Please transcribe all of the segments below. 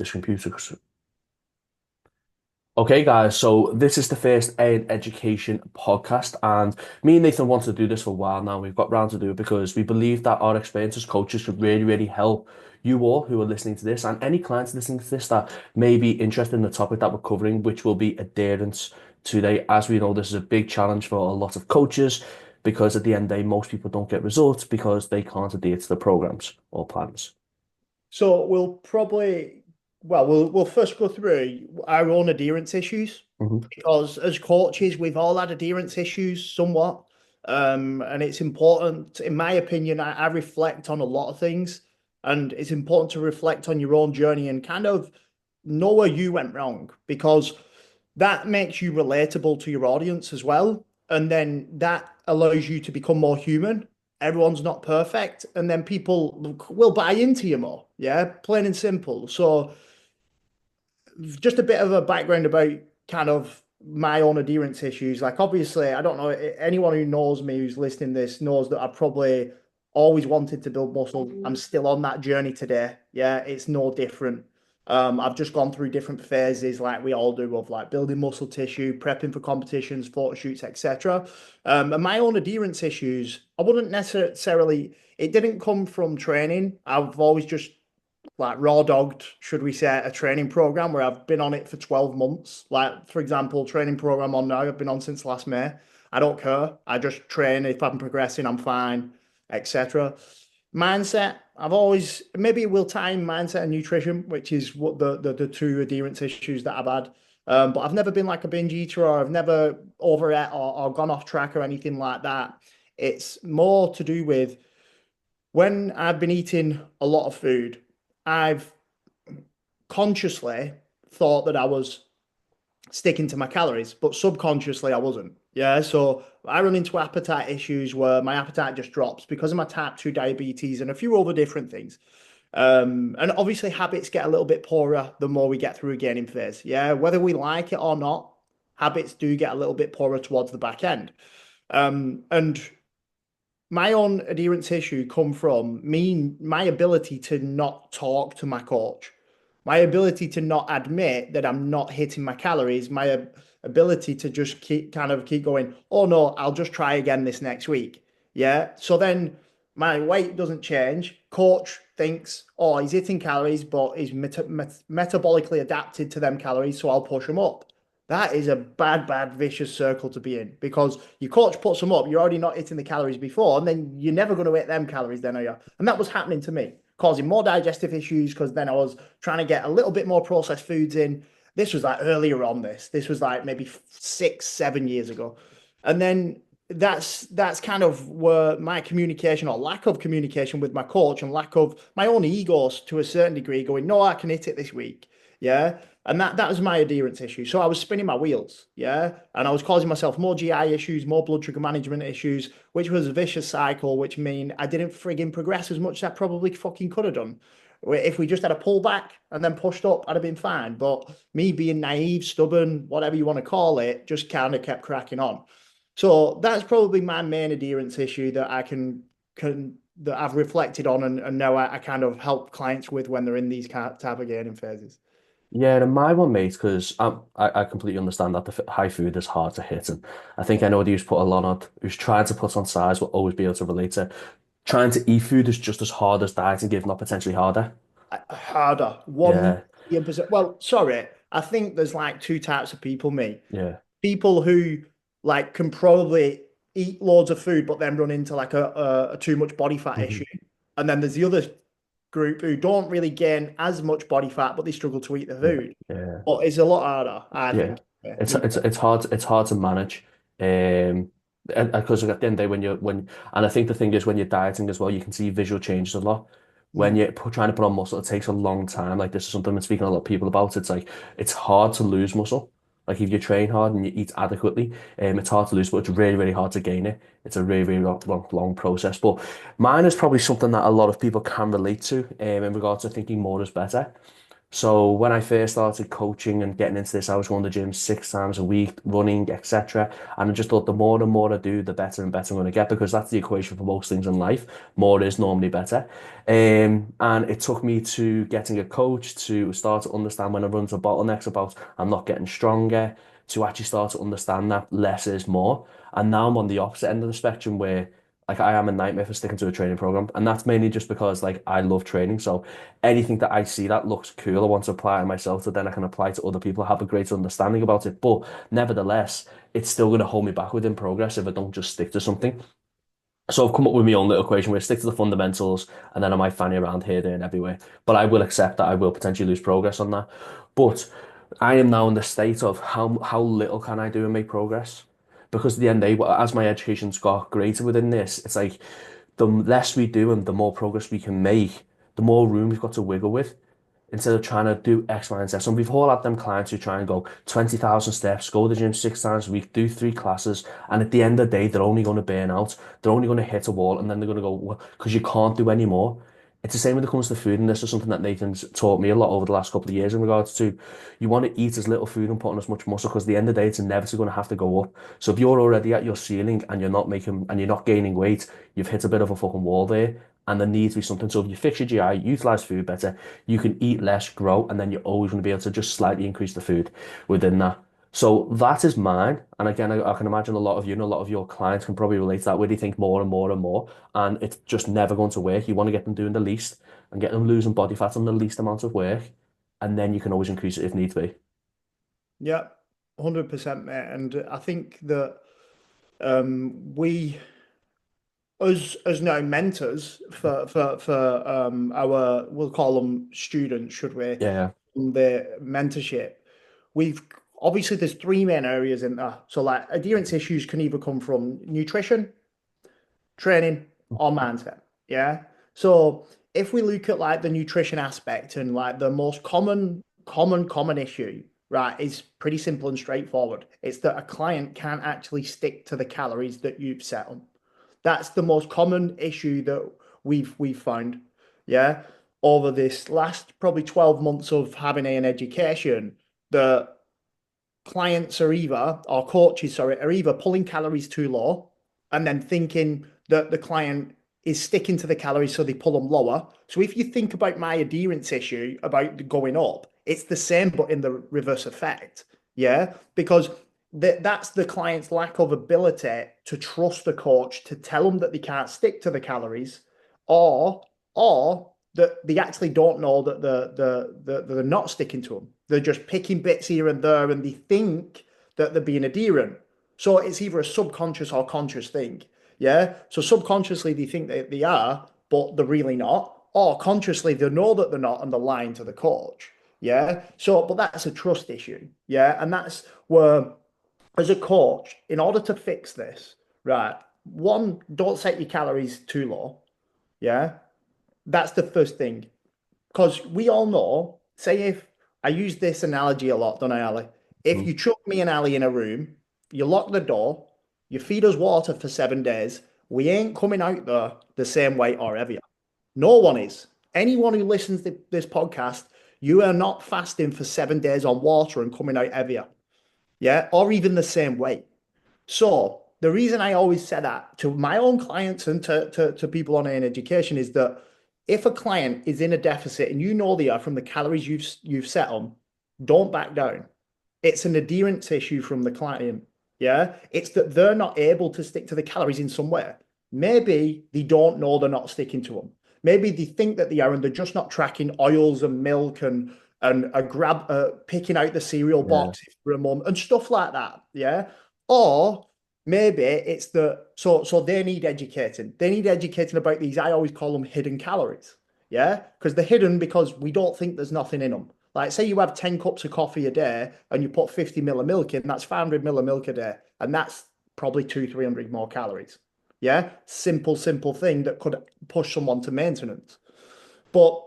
This computer. Okay, guys, so this is the first A in Education podcast, and me and Nathan want to do this for a while now. We've got round to do it because we believe that our experience as coaches could really, really help you all who are listening to this and any clients listening to this that may be interested in the topic that we're covering, which will be adherence today. As we know, this is a big challenge for a lot of coaches because at the end of the day, most people don't get results because they can't adhere to the programs or plans. So we'll probably, we'll first go through our own adherence issues Hmm. because as coaches, we've all had adherence issues somewhat. And it's important, in my opinion, I reflect on a lot of things, and it's important to reflect on your own journey and kind of know where you went wrong because that makes you relatable to your audience as well. And then that allows you to become more human. Everyone's not perfect. And then people will buy into you more. Yeah, plain and simple. So, just a bit of a background about kind of my own adherence issues. Like, obviously, I don't know anyone who knows me who's listening to this knows that I probably always wanted to build muscle. I'm still on that journey today. Yeah, it's no different. I've just gone through different phases, like we all do, of like building muscle tissue, prepping for competitions, photo shoots, etc. And my own adherence issues, I wouldn't necessarily. It didn't come from training. I've always just like raw dogged, should we say, a training program where I've been on it for 12 months. Like, for example, training program on now, I've been on since last May. I don't care. I just train. If I'm progressing, I'm fine, etc. Mindset, I've always maybe we'll tie in mindset and nutrition, which is what the two adherence issues that I've had. But I've never been like a binge eater or I've never overate or gone off track or anything like that. It's more to do with when I've been eating a lot of food, I've consciously thought that I was sticking to my calories, but subconsciously I wasn't. Yeah. So I run into appetite issues where my appetite just drops because of my type 2 diabetes and a few other different things. And obviously habits get a little bit poorer the more we get through a gaining phase. Yeah. Whether we like it or not, habits do get a little bit poorer towards the back end. And my own adherence issue come from me, my ability to not talk to my coach, my ability to not admit that I'm not hitting my calories, my ability to just keep going, oh no, I'll just try again this next week. Yeah. So then my weight doesn't change. Coach thinks, oh, he's hitting calories, but he's metabolically adapted to them calories, so I'll push him up. That is a bad, bad, vicious circle to be in because your coach puts them up. You're already not hitting the calories before, and then you're never going to hit them calories, then, are you? And that was happening to me, causing more digestive issues because then I was trying to get a little bit more processed foods in. This was like earlier on this. This was like maybe 6, 7 years ago. And then that's kind of where my communication or lack of communication with my coach and lack of my own egos to a certain degree going, no, I can hit it this week. Yeah. And that was my adherence issue. So I was spinning my wheels, yeah, and I was causing myself more GI issues, more blood sugar management issues, which was a vicious cycle, which mean I didn't frigging progress as much as I probably fucking could have done. If we just had a pullback and then pushed up, I'd have been fine. But me being naive, stubborn, whatever you want to call it, just kind of kept cracking on. So that's probably my main adherence issue that I can that I've reflected on and now I kind of help clients with when they're in these type of gaining phases. Yeah, and my one, mate, because I completely understand that the high food is hard to hit, and I think anybody who's put a lot on, who's trying to put on size will always be able to relate to. Trying to eat food is just as hard as dieting, if not potentially harder. Harder. One Yeah, million percent. Well, sorry, I think there's like two types of people, me. yeah. People who like can probably eat loads of food, but then run into like a too much body fat Hmm. issue. And then there's the other group who don't really gain as much body fat, but they struggle to eat the Yeah, food. yeah, But it's a lot harder, I yeah. think. Yeah, It's me. it's it's hard to manage. Because at the end of the day, and I think the thing is when you're dieting as well, you can see visual changes a lot. When Mm. you're trying to put on muscle, it takes a long time. Like this is something I'm speaking to a lot of people about. It's like it's hard to lose muscle. Like if you train hard and you eat adequately, it's hard to lose, but it's really, really hard to gain it. It's a really, really long process. But mine is probably something that a lot of people can relate to, in regards to thinking more is better. So when I first started coaching and getting into this, I was going to the gym 6 times a week, running, etc. And I just thought the more and more I do, the better and better I'm going to get because that's the equation for most things in life. More is normally better. And it took me to getting a coach to start to understand when I run into bottlenecks about I'm not getting stronger, to actually start to understand that less is more. And now I'm on the opposite end of the spectrum where like I am a nightmare for sticking to a training program. And that's mainly just because like I love training. So anything that I see that looks cool, I want to apply to myself so then I can apply to other people, have a greater understanding about it. But nevertheless, it's still going to hold me back within progress if I don't just stick to something. So I've come up with my own little equation where I stick to the fundamentals and then I might fanny around here, there, and everywhere. But I will accept that I will potentially lose progress on that. But I am now in the state of how little can I do and make progress? Because at the end of the day, as my education's got greater within this, it's like the less we do and the more progress we can make, the more room we've got to wiggle with instead of trying to do X, Y, and Z. So we've all had them clients who try and go 20,000 steps, go to the gym 6 times a week, do 3 classes, and at the end of the day, they're only going to burn out. They're only going to hit a wall, and then they're going to go, well, because you can't do any more. It's the same when it comes to food, and this is something that Nathan's taught me a lot over the last couple of years in regards to you want to eat as little food and put on as much muscle because at the end of the day, it's inevitably going to have to go up. So if you're already at your ceiling and you're not gaining weight, you've hit a bit of a fucking wall there. And there needs to be something. So if you fix your GI, utilize food better, you can eat less, grow, and then you're always going to be able to just slightly increase the food within that. So that is mine. And again, I can imagine a lot of you and a lot of your clients can probably relate to that where they think more and more and more, and it's just never going to work. You want to get them doing the least and get them losing body fat on the least amount of work, and then you can always increase it if need be. Yeah, 100%, mate. And I think that we as now mentors for our, we'll call them students, should we, Yeah, in the mentorship, we've obviously there's three main areas in there. So like adherence issues can either come from nutrition, training, or mindset. Yeah. So if we look at like the nutrition aspect and like the most common issue, right, is pretty simple and straightforward. It's that a client can't actually stick to the calories that you've set them. That's the most common issue that we've found. Yeah. Over this last probably 12 months of having an education, the clients are either, or coaches, sorry, are either pulling calories too low and then thinking that the client is sticking to the calories, so they pull them lower. So if you think about my adherence issue about going up, it's the same, but in the reverse effect. Yeah. Because that's the client's lack of ability to trust the coach to tell them that they can't stick to the calories, or that they actually don't know that they're not sticking to them. They're just picking bits here and there, and they think that they're being adherent. So it's either a subconscious or conscious thing. Yeah. So subconsciously they think that they are, but they're really not. Or consciously they know that they're not and they're lying to the coach. Yeah. So, but that's a trust issue. Yeah. And that's where, as a coach, in order to fix this, right, one, don't set your calories too low. Yeah. That's the first thing. Because we all know, say if I use this analogy a lot, don't I, Ali? If mm, you chuck me and Ali in a room, you lock the door, you feed us water for 7 days, we ain't coming out there the same way or heavier. No one is. Anyone who listens to this podcast, you are not fasting for 7 days on water and coming out heavier. Yeah. Or even the same weight. So the reason I always say that to my own clients and to people on in education is that if a client is in a deficit and you know they are from the calories you've set them, don't back down. It's an adherence issue from the client. Yeah. It's that they're not able to stick to the calories in some way. Maybe they don't know they're not sticking to them. Maybe they think that they are and they're just not tracking oils and milk and a grab picking out the cereal yeah, box for a moment and stuff like that. Yeah. Or maybe it's so they need educating. They need educating about these. I always call them hidden calories. Yeah. Because they're hidden because we don't think there's nothing in them. Like, say you have 10 cups of coffee a day and you put 50 mil of milk in, that's 500 mil of milk a day. And that's probably 300 more calories. Yeah. Simple thing that could push someone to maintenance. But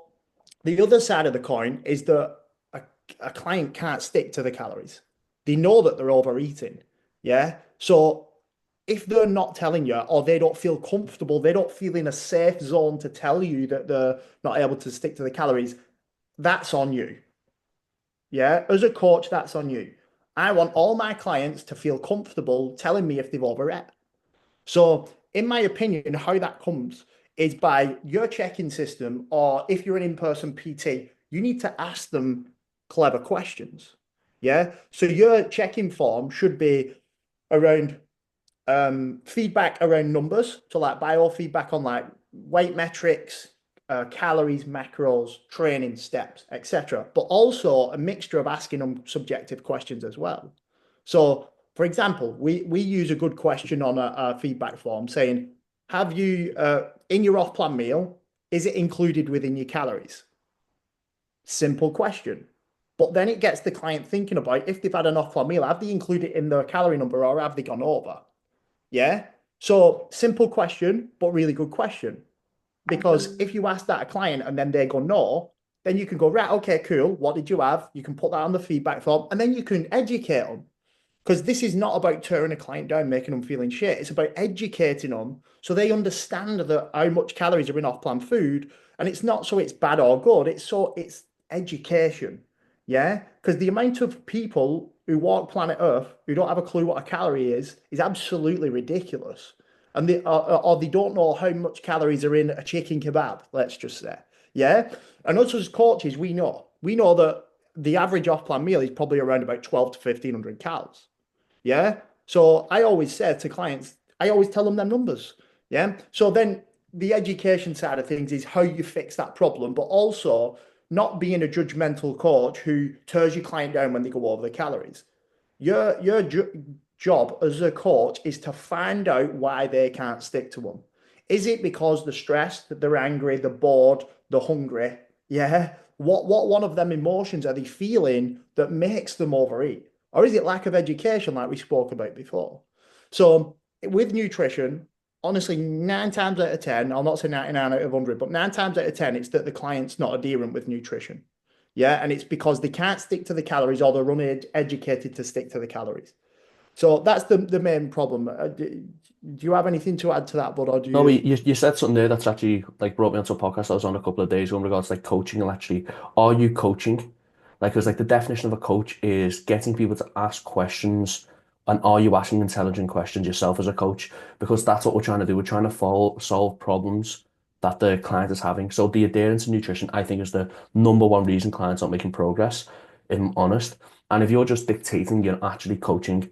the other side of the coin is that a client can't stick to the calories. They know that they're overeating. Yeah. So if they're not telling you or they don't feel comfortable, they don't feel in a safe zone to tell you that they're not able to stick to the calories, that's on you. Yeah, as a coach, that's on you. I want all my clients to feel comfortable telling me if they've overread. So, in my opinion, how that comes is by your check-in system, or if you're an in-person PT, you need to ask them clever questions. Yeah. So your check-in form should be around feedback around numbers, so like biofeedback on like weight metrics, calories, macros, training steps, etc. But also a mixture of asking them subjective questions as well. So, for example, we use a good question on a feedback form saying, "Have you in your off-plan meal? Is it included within your calories?" Simple question. But then it gets the client thinking about if they've had an off-plan meal, have they included it in their calorie number or have they gone over? Yeah. So simple question, but really good question. Because if you ask that a client and then they go no, then you can go, right, okay, cool. What did you have? You can put that on the feedback form and then you can educate them. Because this is not about tearing a client down, making them feeling shit. It's about educating them so they understand that how much calories are in off-plan food. And it's not so it's bad or good. It's education. Yeah. Because the amount of people who walk planet Earth who don't have a clue what a calorie is absolutely ridiculous. And or they don't know how much calories are in a chicken kebab, let's just say. Yeah. And us as coaches, we know. We know that the average off-plan meal is probably around about 12 to 1500 calories. Yeah. So I always say to clients, I always tell them numbers. Yeah. So then the education side of things is how you fix that problem, but also not being a judgmental coach who tears your client down when they go over the calories. Your job as a coach is to find out why they can't stick to them. Is it because they're stressed, they're angry, they're bored, they're hungry? Yeah. What one of them emotions are they feeling that makes them overeat? Or is it lack of education, like we spoke about before? So with nutrition, honestly, 9 times out of 10, I'll not say 99 out of 100, but 9 times out of 10, it's that the client's not adherent with nutrition. Yeah. And it's because they can't stick to the calories or they're uneducated to stick to the calories. So that's the main problem. Do you have anything to add to that, bud, or do No, but you? you said something there that's actually like brought me onto a podcast I was on a couple of days ago in regards to like coaching and actually, are you coaching? Like, because like the definition of a coach is getting people to ask questions, and are you asking intelligent questions yourself as a coach? Because that's what we're trying to do. We're trying to solve problems that the client is having. So the adherence in nutrition, I think, is the number one reason clients aren't making progress, if I'm honest. And if you're just dictating, you're actually coaching.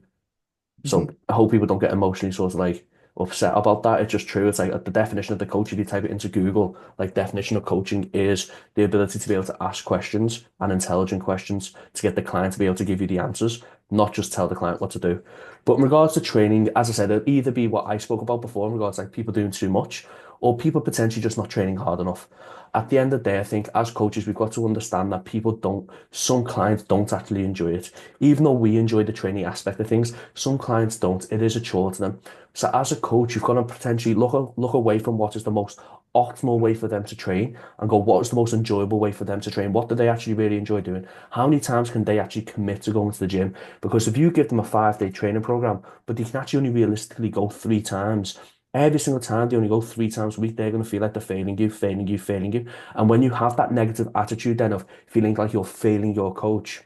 So Mhm. I hope people don't get emotionally sort of like upset about that. It's just true. It's like the definition of the coach, if you type it into Google, like definition of coaching is the ability to be able to ask questions and intelligent questions to get the client to be able to give you the answers, not just tell the client what to do. But in regards to training, as I said, it'll either be what I spoke about before in regards to like people doing too much or people potentially just not training hard enough. At the end of the day, I think as coaches, we've got to understand that some clients don't actually enjoy it. Even though we enjoy the training aspect of things, some clients don't. It is a chore to them. So as a coach, you've got to potentially look away from what is the most optimal way for them to train and go, what is the most enjoyable way for them to train? What do they actually really enjoy doing? How many times can they actually commit to going to the gym? Because if you give them a 5 day training program, but they can actually only realistically go 3 times, every single time they only go 3 times a week, they're going to feel like they're failing you, failing you, failing you. And when you have that negative attitude then of feeling like you're failing your coach,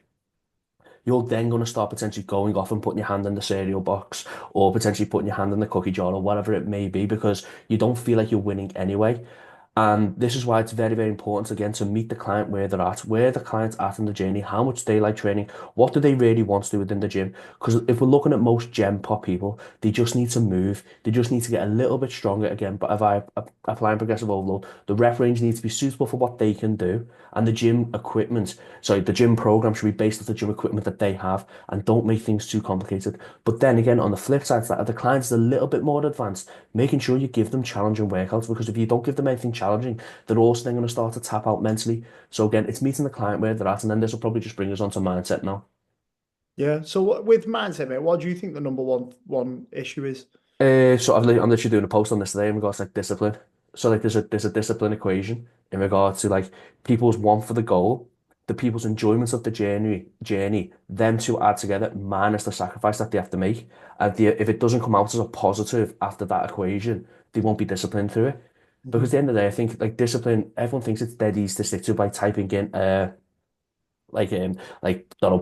you're then going to start potentially going off and putting your hand in the cereal box or potentially putting your hand in the cookie jar or whatever it may be because you don't feel like you're winning anyway. And this is why it's very, very important again to meet the client where the client's at in the journey, how much they like training, what do they really want to do within the gym. Because if we're looking at most gym pop people, they just need to move, they just need to get a little bit stronger again. But if I applying progressive overload, the rep range needs to be suitable for what they can do, and the gym equipment, sorry, the gym program should be based off the gym equipment that they have, and don't make things too complicated. But then again, on the flip side, that if the client is a little bit more advanced, making sure you give them challenging workouts because if you don't give them anything challenging, they're also then going to start to tap out mentally. So again, it's meeting the client where they're at, and then this will probably just bring us on to mindset now. Yeah. So with mindset, mate, what do you think the number one issue is? I'm literally doing a post on this today in regards to like discipline. So like there's a discipline equation in regards to like people's want for the goal, the people's enjoyments of the journey, them two add together minus the sacrifice that they have to make. And if it doesn't come out as a positive after that equation, they won't be disciplined through it. Because at the Mhm. end of the day, I think like discipline, everyone thinks it's dead easy to stick to by typing in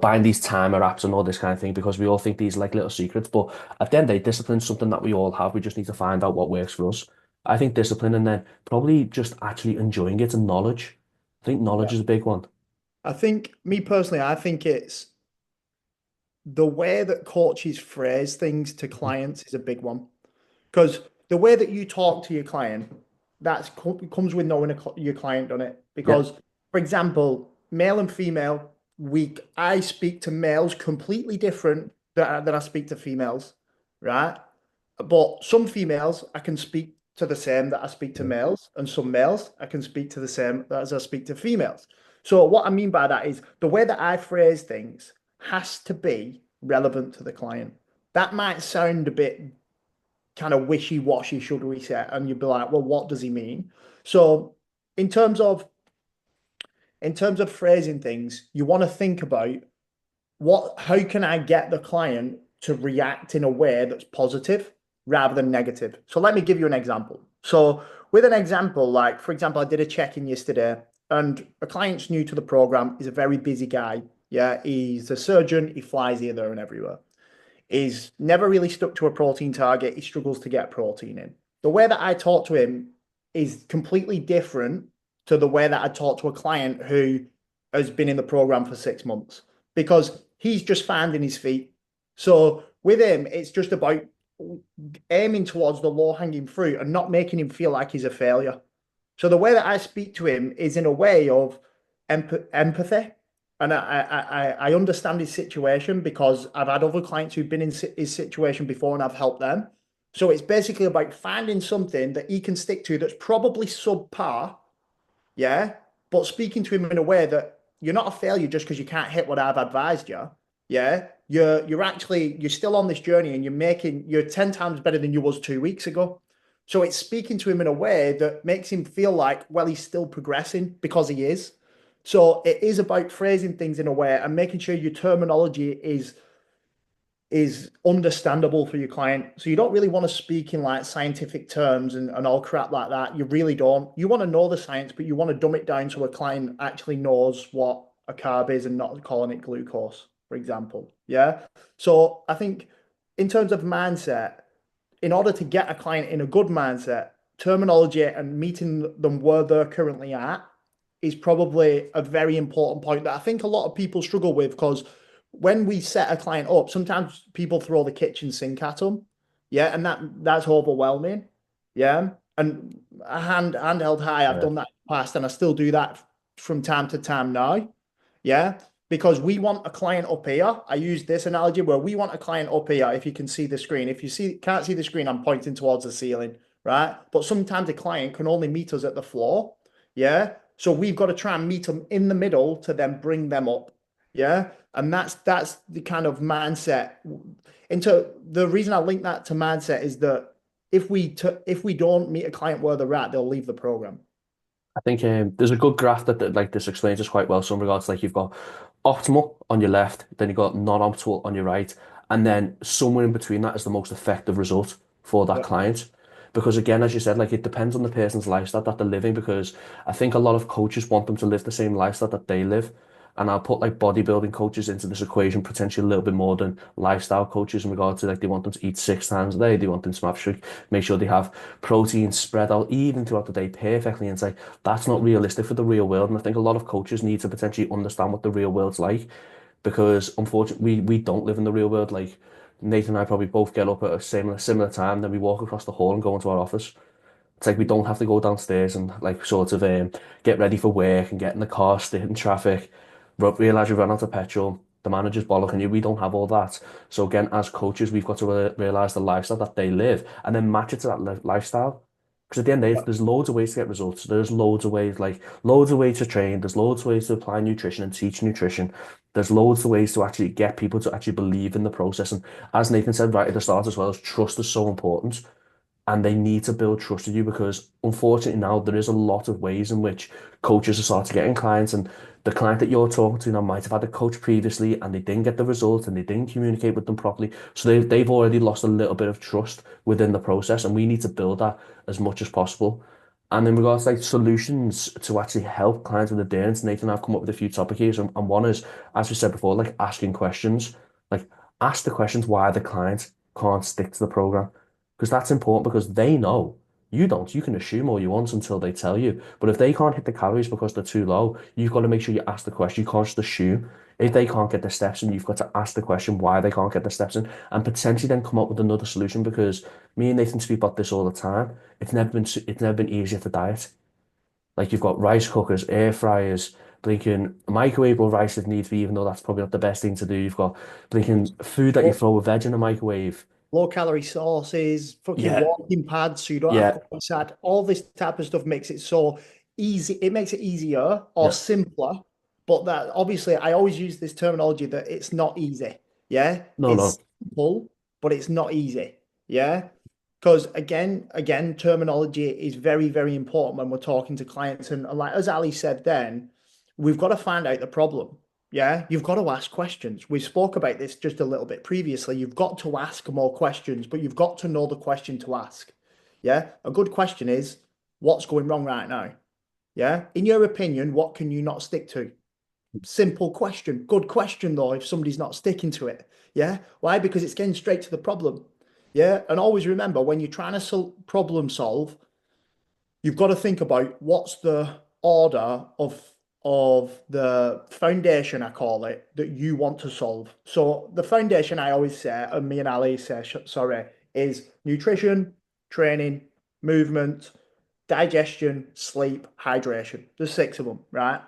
buying these timer apps and all this kind of thing because we all think these are like little secrets. But at the end of the day, discipline's something that we all have. We just need to find out what works for us. I think discipline and then probably just actually enjoying it and knowledge. I think knowledge Yeah. is a big one. I think, me personally, I think it's the way that coaches phrase things to clients is a big one. Because the way that you talk to your client, comes with knowing your client on it. Yeah. Because, for example, male and female, I speak to males completely different than I speak to females, right? But some females I can speak to the same that I speak to males, and some males I can speak to the same as I speak to females. So what I mean by that is the way that I phrase things has to be relevant to the client. That might sound a bit kind of wishy-washy, should we say, and you'd be like, well, what does he mean? So in terms of phrasing things, you want to think about how can I get the client to react in a way that's positive rather than negative? So let me give you an example. So with an example, like for example, I did a check-in yesterday and a client's new to the program. He's a very busy guy. Yeah, he's a surgeon. He flies here, there, and everywhere. He's never really stuck to a protein target. He struggles to get protein in. The way that I talk to him is completely different to the way that I talk to a client who has been in the program for 6 months because he's just finding his feet. So with him, it's just about aiming towards the low hanging fruit and not making him feel like he's a failure. So the way that I speak to him is in a way of empathy. And I understand his situation because I've had other clients who've been in his situation before and I've helped them. So it's basically about finding something that he can stick to that's probably subpar, yeah, but speaking to him in a way that you're not a failure just because you can't hit what I've advised you, yeah. You're still on this journey and you're 10 times better than you was 2 weeks ago. So it's speaking to him in a way that makes him feel like, well, he's still progressing because he is. So it is about phrasing things in a way and making sure your terminology is understandable for your client. So you don't really want to speak in like scientific terms and all crap like that. You really don't. You want to know the science, but you want to dumb it down so a client actually knows what a carb is and not calling it glucose, for example. Yeah. So I think in terms of mindset, in order to get a client in a good mindset, terminology and meeting them where they're currently at is probably a very important point that I think a lot of people struggle with because when we set a client up, sometimes people throw the kitchen sink at them. Yeah, and that's overwhelming. Yeah. And a hand held high, I've Yeah. done that in the past and I still do that from time to time now. Yeah. Because we want a client up here. I use this analogy where we want a client up here. If you can see the screen, if you can't see the screen, I'm pointing towards the ceiling, right? But sometimes a client can only meet us at the floor. Yeah. So we've got to try and meet them in the middle to then bring them up. Yeah. And that's the kind of mindset. Into the reason I link that to mindset is that if we don't meet a client where they're at, they'll leave the program. I think there's a good graph that like this explains this quite well. So in regards, like you've got optimal on your left, then you've got non-optimal on your right, and then somewhere in between that is the most effective result for that Yeah. client. Because again, as you said, like it depends on the person's lifestyle that they're living. Because I think a lot of coaches want them to live the same lifestyle that they live. And I'll put like bodybuilding coaches into this equation potentially a little bit more than lifestyle coaches in regard to like they want them to eat 6 times a day, they want them to make sure they have protein spread out even throughout the day perfectly. And it's like that's not realistic for the real world. And I think a lot of coaches need to potentially understand what the real world's like because unfortunately we don't live in the real world. Like Nathan and I probably both get up at a similar time, then we walk across the hall and go into our office. It's like we don't have to go downstairs and like sort of get ready for work and get in the car, sit in traffic, realize you run out of petrol. The manager's bollocking you. We don't have all that. So again, as coaches, we've got to realize the lifestyle that they live and then match it to that lifestyle. Because at the end of the day, there's loads of ways to get results. There's loads of ways, like loads of ways to train. There's loads of ways to apply nutrition and teach nutrition. There's loads of ways to actually get people to actually believe in the process. And as Nathan said right at the start as well, is trust is so important and they need to build trust with you because unfortunately now there is a lot of ways in which coaches are starting to getting clients and the client that you're talking to now might have had a coach previously and they didn't get the results and they didn't communicate with them properly. So they've already lost a little bit of trust within the process and we need to build that as much as possible. And in regards to like solutions to actually help clients with adherence, Nathan, I've come up with a few topic here. And one is, as we said before, like asking questions. Like ask the questions why the client can't stick to the program. Because that's important because they know. You don't. You can assume all you want until they tell you. But if they can't hit the calories because they're too low, you've got to make sure you ask the question. You can't just assume. If they can't get the steps in, you've got to ask the question why they can't get the steps in and potentially then come up with another solution because me and Nathan speak about this all the time. It's never been easier to diet. Like you've got rice cookers, air fryers, blinking microwave rice if needs be, even though that's probably not the best thing to do. You've got blinking food that you Low, throw a veg in the microwave. low calorie sauces, fucking Yeah, walking pads, so you don't have to yeah, go outside. All this type of stuff makes it so easy. It makes it easier or yeah. simpler. But that obviously, I always use this terminology that it's not easy. Yeah, No, it's no. simple, but it's not easy. Yeah, because again, terminology is very, very important when we're talking to clients. And like as Ali said, then we've got to find out the problem. Yeah, you've got to ask questions. We spoke about this just a little bit previously. You've got to ask more questions, but you've got to know the question to ask. Yeah, a good question is, what's going wrong right now? Yeah, in your opinion, what can you not stick to? Simple question. Good question, though, if somebody's not sticking to it. Yeah. Why? Because it's getting straight to the problem. Yeah. And always remember when you're trying to problem solve, you've got to think about what's the order of the foundation, I call it, that you want to solve. So the foundation I always say, and me and Ali say, sorry, is nutrition, training, movement, digestion, sleep, hydration. There's six of them, right?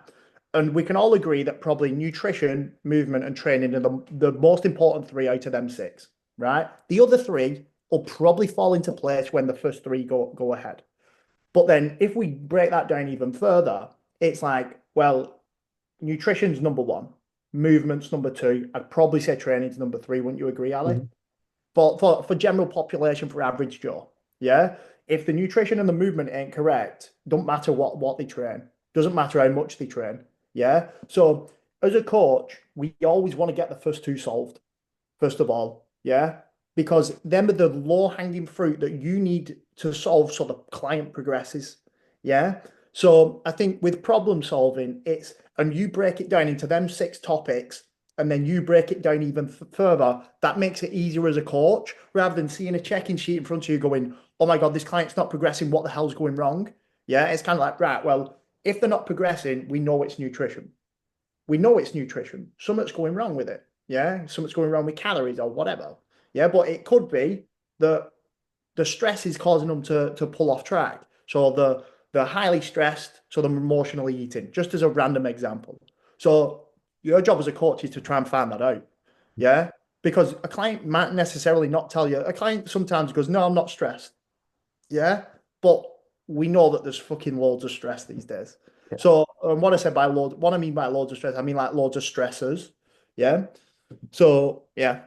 And we can all agree that probably nutrition, movement, and training are the most important three out of them six, right? The other three will probably fall into place when the first three go ahead. But then if we break that down even further, it's like, well, nutrition's number one, movement's number two. I'd probably say training's number three. Wouldn't you agree, Ali? Mhm. For general population, for average Joe, yeah. If the nutrition and the movement ain't correct, don't matter what they train. Doesn't matter how much they train. Yeah. So as a coach, we always want to get the first two solved first of all. Yeah. Because them are the low hanging fruit that you need to solve so the client progresses. Yeah. So I think with problem solving, and you break it down into them six topics, and then you break it down even further, that makes it easier as a coach rather than seeing a checking sheet in front of you going, oh my God, this client's not progressing. What the hell's going wrong? Yeah. It's kind of like, right, well, if they're not progressing, we know it's nutrition. We know it's nutrition. Something's going wrong with it. Yeah. Something's going wrong with calories or whatever. Yeah. But it could be that the stress is causing them to pull off track. So they're highly stressed, so they're emotionally eating, just as a random example. So your job as a coach is to try and find that out. Yeah. Because a client might necessarily not tell you. A client sometimes goes, no, I'm not stressed. Yeah. But we know that there's fucking loads of stress these days. Yeah. So what I mean by loads of stress, I mean like loads of stressors. Yeah. So yeah.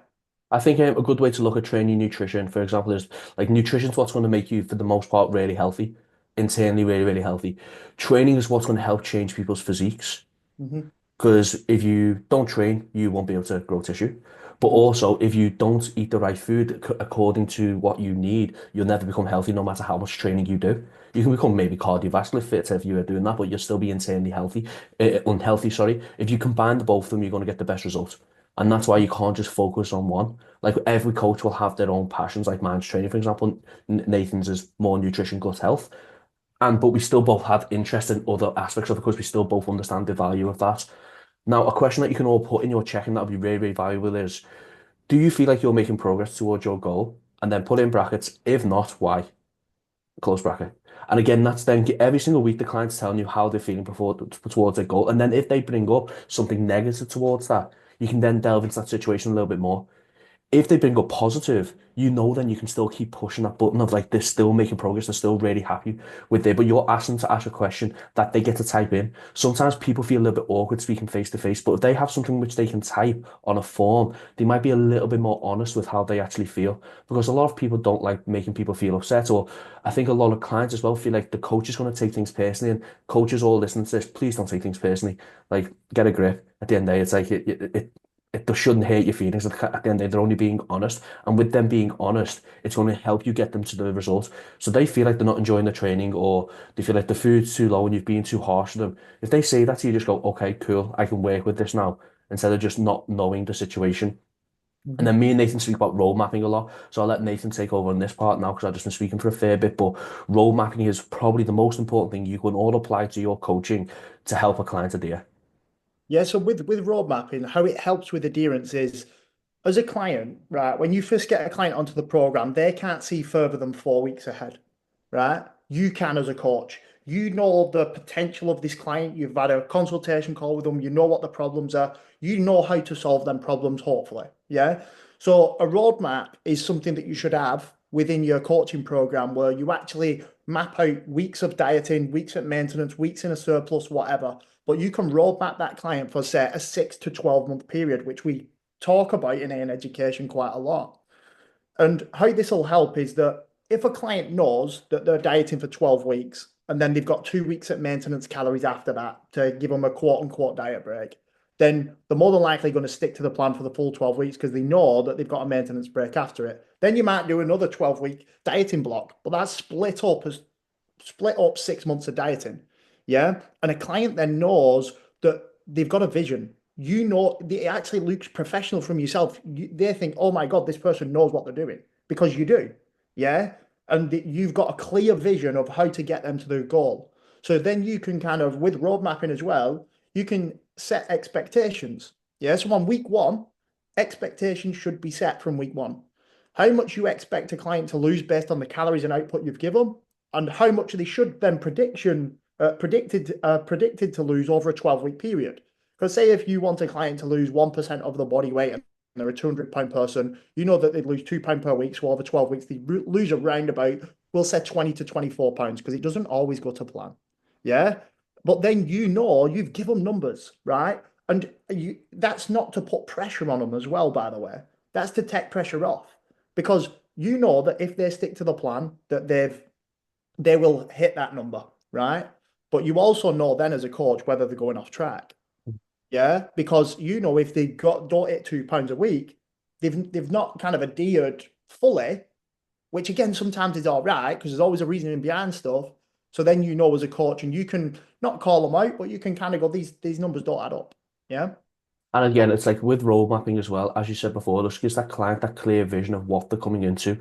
I think a good way to look at training nutrition, for example, is like nutrition's what's going to make you, for the most part, really healthy, internally really, really healthy. Training is what's going to help change people's physiques. Mhm. Because if you don't train, you won't be able to grow tissue. But Mhm. also, if you don't eat the right food according to what you need, you'll never become healthy no matter how much training you do. You can become maybe cardiovascular fit if you are doing that, but you'll still be internally healthy, unhealthy, sorry. If you combine the both of them, you're going to get the best results. And that's why you can't just focus on one. Like every coach will have their own passions, like mine's training, for example. Nathan's is more nutrition, gut health. And but we still both have interest in other aspects of it because we still both understand the value of that. Now, a question that you can all put in your check-in that would be really, really valuable is, do you feel like you're making progress towards your goal? And then put in brackets, if not, why? Close bracket. And again, that's then every single week the client's telling you how they're feeling before, towards their goal. And then if they bring up something negative towards that, you can then delve into that situation a little bit more. If they bring up positive, you know, then you can still keep pushing that button of like they're still making progress, they're still really happy with it, but you're asking them to ask a question that they get to type in. Sometimes people feel a little bit awkward speaking face to face, but if they have something which they can type on a form, they might be a little bit more honest with how they actually feel. Because a lot of people don't like making people feel upset, or I think a lot of clients as well feel like the coach is going to take things personally, and coaches all listening to this, please don't take things personally. Like, get a grip. At the end of the day, it's like they shouldn't hurt your feelings at the end of the day. They're only being honest. And with them being honest, it's going to help you get them to the result. So they feel like they're not enjoying the training or they feel like the food's too low and you've been too harsh with them. If they say that to you, just go, okay, cool, I can work with this now, instead of just not knowing the situation. And Mhm. then me and Nathan speak about road mapping a lot. So I'll let Nathan take over on this part now because I've just been speaking for a fair bit. But road mapping is probably the most important thing you can all apply to your coaching to help a client adhere. Yeah, so with road mapping, how it helps with adherence is as a client, right, when you first get a client onto the program, they can't see further than 4 weeks ahead, right? You can as a coach. You know the potential of this client. You've had a consultation call with them. You know what the problems are. You know how to solve them problems, hopefully. Yeah. So a roadmap is something that you should have within your coaching program where you actually map out weeks of dieting, weeks of maintenance, weeks in a surplus, whatever. But you can roadmap that client for, say, a 6 to 12 month period, which we talk about in education quite a lot. And how this will help is that if a client knows that they're dieting for 12 weeks and then they've got 2 weeks at maintenance calories after that to give them a quote unquote diet break, then they're more than likely going to stick to the plan for the full 12 weeks because they know that they've got a maintenance break after it. Then you might do another 12-week dieting block, but that's split up 6 months of dieting. Yeah. And a client then knows that they've got a vision. You know, it actually looks professional from yourself. They think, oh my God, this person knows what they're doing because you do. Yeah. And you've got a clear vision of how to get them to their goal. So then you can kind of, with road mapping as well, you can set expectations. Yeah. So on week one, expectations should be set from week one. How much you expect a client to lose based on the calories and output you've given, and how much they should then predicted to lose over a 12-week period. Because say if you want a client to lose 1% of the body weight and they're a 200-pound person, you know that they'd lose £2 per week. So over 12 weeks, they lose around about, we'll say 20 to 24 pounds because it doesn't always go to plan. Yeah. But then you know you've given numbers, right? And that's not to put pressure on them as well, by the way. That's to take pressure off because you know that if they stick to the plan, that they will hit that number, right? But you also know then as a coach whether they're going off track. Yeah, because you know if they don't hit £2 a week, they've not kind of adhered fully, which again sometimes is all right because there's always a reasoning behind stuff. So then you know as a coach, and you can not call them out, but you can kind of go, these numbers don't add up. Yeah. And again, it's like with road mapping as well, as you said before, just gives that client that clear vision of what they're coming into.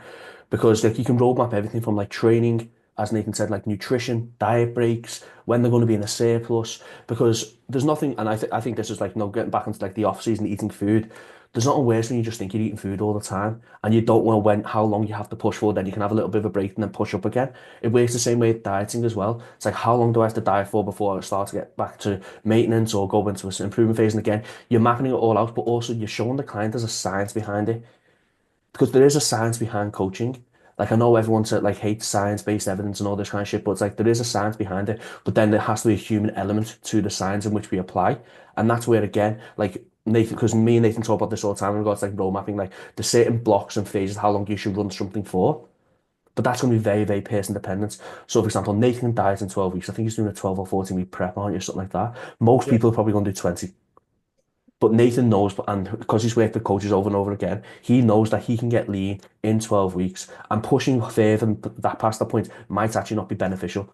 Because like you can road map everything from like training, as Nathan said, like nutrition, diet breaks, when they're going to be in a surplus. Because there's nothing, and I think this is like, getting back into like the off season eating food. There's nothing worse when you just think you're eating food all the time and you don't know how long you have to push for, then you can have a little bit of a break and then push up again. It works the same way with dieting as well. It's like, how long do I have to diet for before I start to get back to maintenance or go into an improvement phase? And again, you're mapping it all out, but also you're showing the client there's a science behind it because there is a science behind coaching. Like I know everyone said like hates science-based evidence and all this kind of shit, but it's like there is a science behind it. But then there has to be a human element to the science in which we apply, and that's where again, like Nathan, because me and Nathan talk about this all the time in regards to like role mapping, like the certain blocks and phases, how long you should run something for. But that's going to be very, very person dependent. So, for example, Nathan dies in 12 weeks. I think he's doing a 12 or 14-week prep, aren't you? Something like that. Most Yeah. people are probably going to do 20. But Nathan knows, and because he's worked with coaches over and over again, he knows that he can get lean in 12 weeks, and pushing further than that past that point might actually not be beneficial.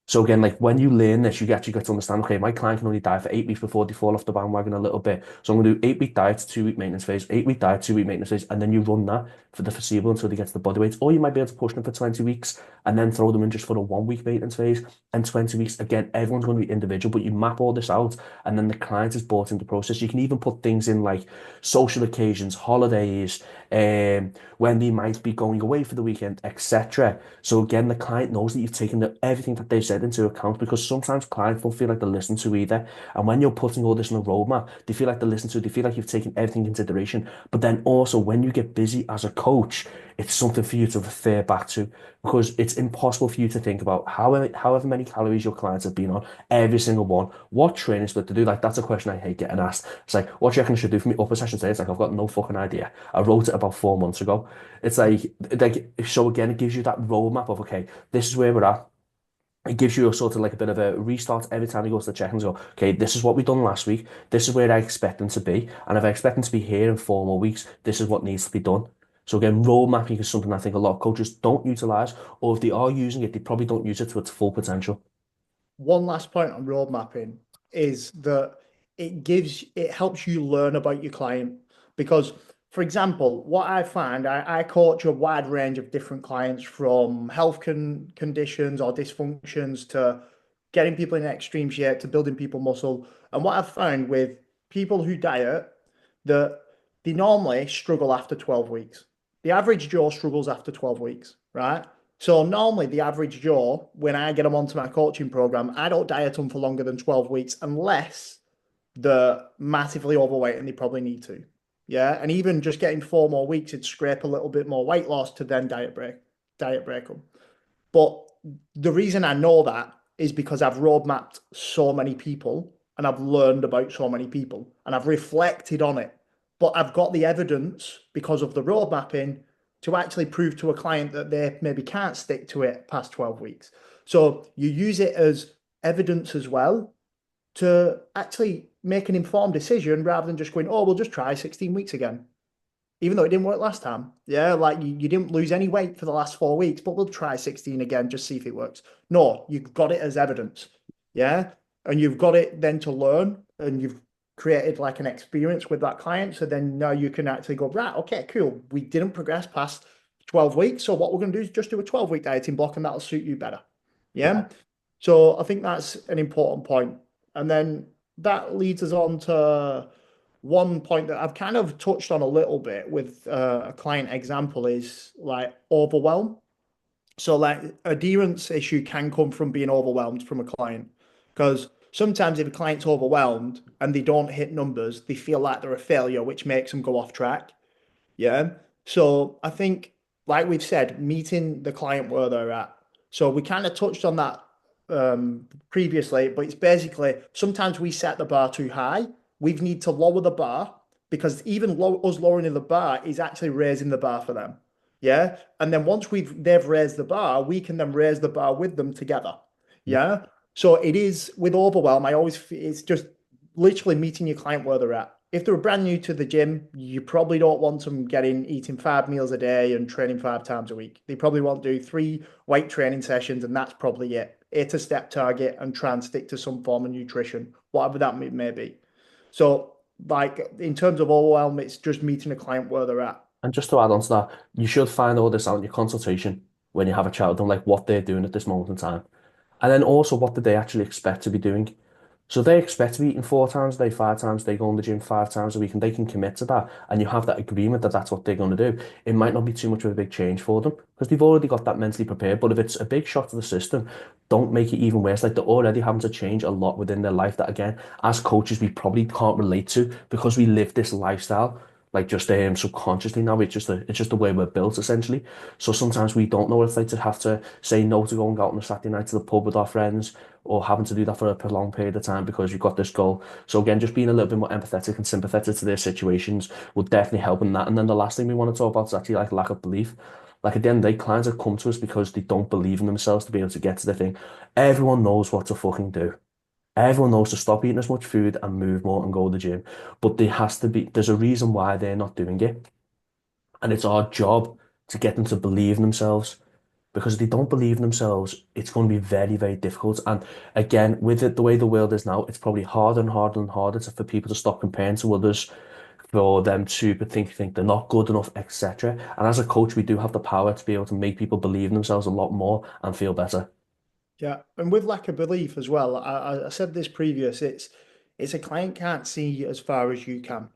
So again, like when you learn this, you actually get to understand, okay, my client can only diet for 8 weeks before they fall off the bandwagon a little bit. So I'm going to do 8 week diet, 2 week maintenance phase, 8 week diet, 2 week maintenance phase, and then you run that for the foreseeable until they get to the body weight. Or you might be able to push them for 20 weeks and then throw them in just for a 1 week maintenance phase and 20 weeks. Again, everyone's going to be individual, but you map all this out and then the client is bought into the process. You can even put things in like social occasions, holidays, when they might be going away for the weekend, etc. So again, the client knows that you've taken everything that they've said into account because sometimes clients don't feel like they're listened to either. And when you're putting all this on a roadmap, they feel like they're listened to, they feel like you've taken everything into consideration. But then also when you get busy as a coach, it's something for you to refer back to because it's impossible for you to think about however many calories your clients have been on, every single one, what training split to do. Like that's a question I hate getting asked. It's like, what do you reckon I should do for me upper session today? It's like, I've got no fucking idea. I wrote it about 4 months ago. It's like so again, it gives you that roadmap of, okay, this is where we're at. it gives you a sort of like a bit of a restart every time you go to the check-ins. Go, okay, this is what we done last week. This is where I expect them to be, and if I expect them to be here in 4 more weeks, this is what needs to be done. So again, road mapping is something I think a lot of coaches don't utilize, or if they are using it, they probably don't use it to its full potential. One last point on road mapping is that it helps you learn about your client. Because, for example, what I find, I coach a wide range of different clients, from health conditions or dysfunctions to getting people in extreme shape to building people muscle. And what I've found with people who diet, that they normally struggle after 12 weeks. The average Joe struggles after 12 weeks, right? So normally the average Joe, when I get them onto my coaching program, I don't diet them for longer than 12 weeks unless they're massively overweight and they probably need to. Yeah. And even just getting 4 more weeks, it'd scrape a little bit more weight loss to then diet break them. But the reason I know that is because I've road mapped so many people and I've learned about so many people and I've reflected on it. But I've got the evidence because of the road mapping to actually prove to a client that they maybe can't stick to it past 12 weeks. So you use it as evidence as well to actually make an informed decision rather than just going, oh, we'll just try 16 weeks again, even though it didn't work last time. Yeah, like you didn't lose any weight for the last 4 weeks, but we'll try 16 again, just see if it works. No, you've got it as evidence. Yeah. And you've got it then to learn, and you've created like an experience with that client. So then now you can actually go, right, okay, cool. We didn't progress past 12 weeks. So what we're going to do is just do a 12-week dieting block and that'll suit you better. Yeah. Yeah. So I think that's an important point. And then that leads us on to one point that I've kind of touched on a little bit with a client example is like overwhelm. So like adherence issue can come from being overwhelmed from a client, because sometimes if a client's overwhelmed and they don't hit numbers, they feel like they're a failure, which makes them go off track. Yeah. So I think, like we've said, meeting the client where they're at. So we kind of touched on that previously, but it's basically sometimes we set the bar too high. We need to lower the bar, because even us lowering the bar is actually raising the bar for them. Yeah. And then once they've raised the bar, we can then raise the bar with them together. Yeah. So it is with overwhelm. It's just literally meeting your client where they're at. If they're brand new to the gym, you probably don't want them eating 5 meals a day and training 5 times a week. They probably want to do 3 weight training sessions, and that's probably it. Hit a step target and try and stick to some form of nutrition, whatever that may be. So, like in terms of overwhelm, it's just meeting a client where they're at. And just to add on to that, you should find all this out in your consultation when you have a chat with them, like what they're doing at this moment in time. And then also, what do they actually expect to be doing? So they expect to be eating 4 times a day, 5 times a day, going to the gym 5 times a week, and they can commit to that. And you have that agreement that that's what they're going to do. It might not be too much of a big change for them because they've already got that mentally prepared. But if it's a big shock to the system, don't make it even worse. Like they're already having to change a lot within their life that, again, as coaches, we probably can't relate to because we live this lifestyle. Like just subconsciously now, it's just the way we're built essentially. So sometimes we don't know what it's like to have to say no to going out on a Saturday night to the pub with our friends, or having to do that for a prolonged period of time because you've got this goal. So again, just being a little bit more empathetic and sympathetic to their situations will definitely help in that. And then the last thing we want to talk about is actually like lack of belief. Like at the end of the day, clients have come to us because they don't believe in themselves to be able to get to the thing. Everyone knows what to fucking do. Everyone knows to stop eating as much food and move more and go to the gym. But there's a reason why they're not doing it. And it's our job to get them to believe in themselves, because if they don't believe in themselves, it's going to be very, very difficult. And again, with it, the way the world is now, it's probably harder and harder and harder for people to stop comparing to others, for them to think they're not good enough, etc. And as a coach, we do have the power to be able to make people believe in themselves a lot more and feel better. Yeah, and with lack of belief as well, I said this previous. It's a client can't see as far as you can.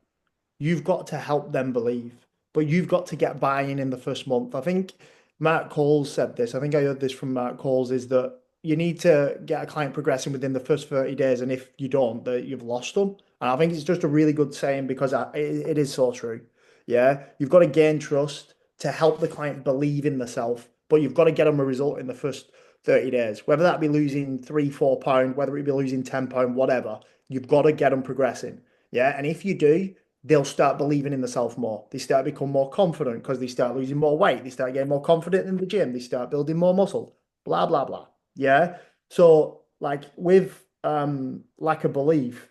You've got to help them believe, but you've got to get buy-in in the first month. I think Matt Coles said this. I think I heard this from Matt Coles, is that you need to get a client progressing within the first 30 days, and if you don't, that you've lost them. And I think it's just a really good saying, because it is so true. Yeah, you've got to gain trust to help the client believe in themselves, but you've got to get them a result in the first 30 days, whether that be losing 3, 4 pound, whether it be losing 10 pound, whatever. You've got to get them progressing. Yeah, and if you do, they'll start believing in themselves more. They start become more confident because they start losing more weight. They start getting more confident in the gym. They start building more muscle. Blah blah blah. Yeah. So like with lack of belief,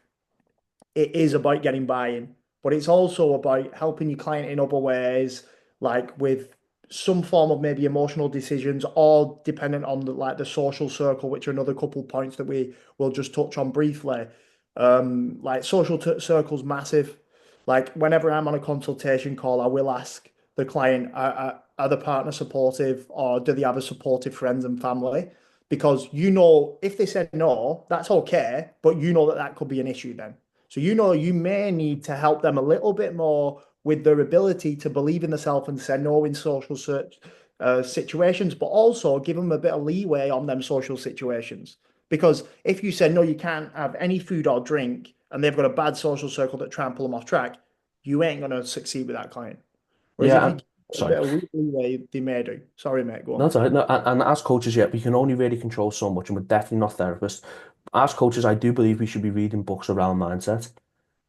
it is about getting buy-in, but it's also about helping your client in other ways, like with some form of maybe emotional decisions, or dependent on the social circle, which are another couple points that we will just touch on briefly. Like circle's massive. Like whenever I'm on a consultation call, I will ask the client, are the partner supportive, or do they have a supportive friends and family? Because you know, if they said no, that's okay, but you know that that could be an issue then. So you know you may need to help them a little bit more with their ability to believe in themselves and say no in social situations, but also give them a bit of leeway on them social situations. Because if you say no, you can't have any food or drink, and they've got a bad social circle that try and pull them off track, you ain't going to succeed with that client. Whereas if Yeah, you and give a sorry. bit of leeway, they may do. Sorry, mate, go on. That's all right. No, and as coaches, yeah, we can only really control so much, and we're definitely not therapists. As coaches, I do believe we should be reading books around mindset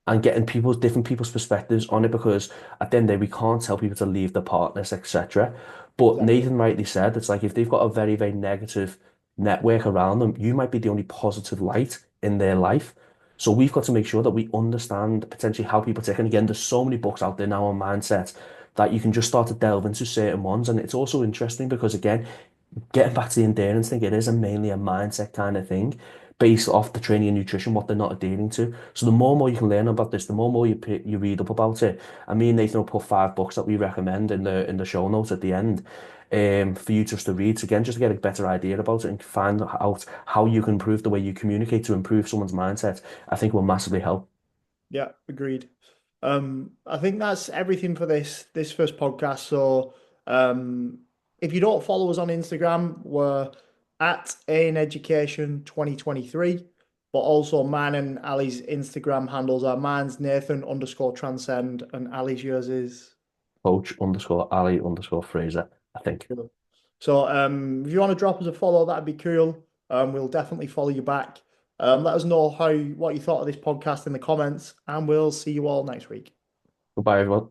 and getting different people's perspectives on it because at the end of the day, we can't tell people to leave their partners, etc. But Exactly. Nathan rightly said, it's like if they've got a very, very negative network around them, you might be the only positive light in their life. So we've got to make sure that we understand potentially how people take. And again, there's so many books out there now on mindset that you can just start to delve into certain ones. And it's also interesting because again, getting back to the endurance thing, it is mainly a mindset kind of thing based off the training and nutrition, what they're not adhering to. So the more and more you can learn about this, the more and more you read up about it. I mean, Nathan will put 5 books that we recommend in the show notes at the end, for you just to read. So again, just to get a better idea about it and find out how you can improve the way you communicate to improve someone's mindset, I think will massively help. Yeah, agreed. I think that's everything for this first podcast. So, if you don't follow us on Instagram, we're at AN Education 2023, but also mine and Ali's Instagram handles are mine's Nathan underscore transcend and Ali's yours is. Coach underscore Ali underscore Fraser, I think. Cool. So, if you want to drop us a follow, that'd be cool. We'll definitely follow you back. Let us know what you thought of this podcast in the comments, and we'll see you all next week. Goodbye, everyone.